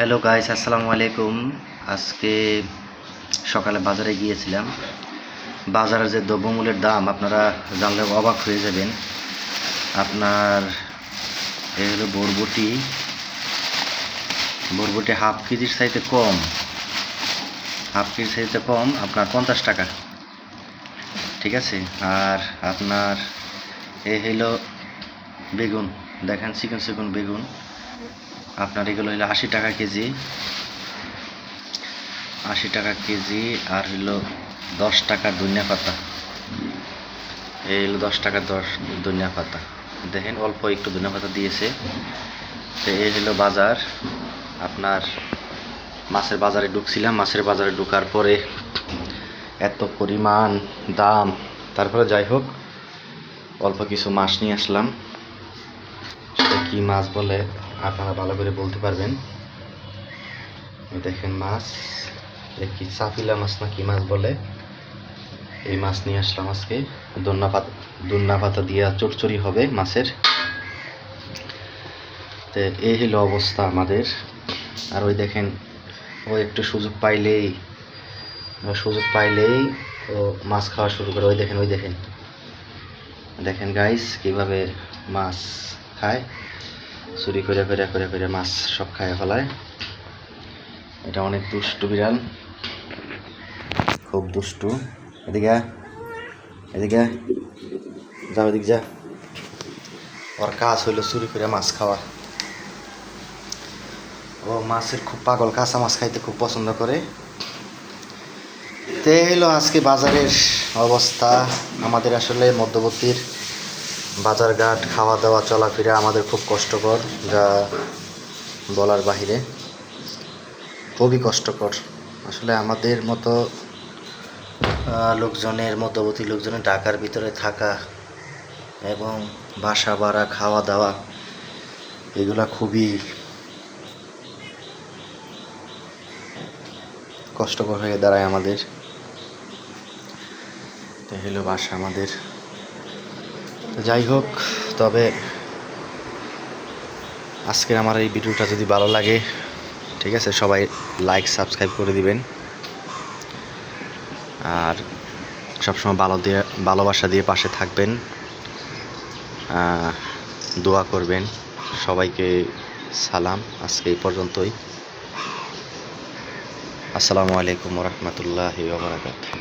Hello guys, আসসালামু আলাইকুম। আজকে সকালে বাজারে গিয়েছিলাম। বাজারের যে দ্রব্যমূল্যের দাম আপনারা জানলে অবাক হয়ে যাবেন। আপনার এই হলো বরবটি হাফ কেজির চাইতে কম, আপনার 50 টাকা, ঠিক আছে। আর আপনার এই হলো বেগুন, দেখেন চিকন বেগুন, আপনার এগুলো হলো 80 টাকা কেজি, 80 টাকা কেজি। আর হলো 10 টাকার ধনিয়া পাতা, এই হলো 10 টাকার 10 ধনিয়া পাতা। দেখেন অল্প একটু ধনিয়া পাতা দিয়েছে। তো এই হলো বাজার। আপনার মাছের বাজারে ঢুকছিলাম, মাছের বাজারে ঢোকার পরে এত পরিমাণ দাম, তারপরে যাই হোক অল্প কিছু মাছ নিয়ে আসলাম। সেটা কী মাছ বলে আপনারা ভালো করে বলতে পারবেন। দেখেন মাছ, কি চাপিলা মাছ না কি মাছ বলে, এই মাছ নিয়ে আসলাম আজকে। ধন্যা পাতা দিয়া চচ্চড়ি হবে মাছের। তো এই হলো অবস্থা আমাদের। আর ওই দেখেন, ও একটু সুযোগ পাইলেই ও মাছ খাওয়া শুরু করে। ওই দেখেন গাইস কিভাবে মাছ খায়, চুরি করে মাছ সব খায় ফেলায়। এটা অনেক দুষ্টু বিড়াল, খুব দুষ্টু। এদিকে যাও, এদিকে যা। ওর কাজ হইলো চুরি করে মাছ খাওয়া। ও মাছের খুব পাগল, কাঁচা মাছ খাইতে খুব পছন্দ করে। তো হলো আজকে বাজারের অবস্থা। আমাদের আসলে মধ্যবর্তীর বাজারঘাট, খাওয়া দাওয়া, চলাফেরা আমাদের খুব কষ্টকর, যা বলার বাহিরে, খুবই কষ্টকর। আসলে আমাদের মতো মধ্যবর্তী লোকজনের ঢাকার ভিতরে থাকা এবং বাসা ভাড়া, খাওয়া দাওয়া, এগুলা খুবই কষ্টকর হয়ে দাঁড়ায় আমাদের। তো হলো বাসা আমাদের। যাই হোক, তবে আজকের আমার এই ভিডিওটা যদি ভালো লাগে, ঠিক আছে, সবাই লাইক সাবস্ক্রাইব করে দিবেন। আর সবসময় ভালোবাসা দিয়ে পাশে থাকবেন, দোয়া করবেন। সবাইকে সালাম। আজকে এই পর্যন্তই। আসসালামু আলাইকুম ওয়া রাহমাতুল্লাহি ওয়া বারাকাতুহু।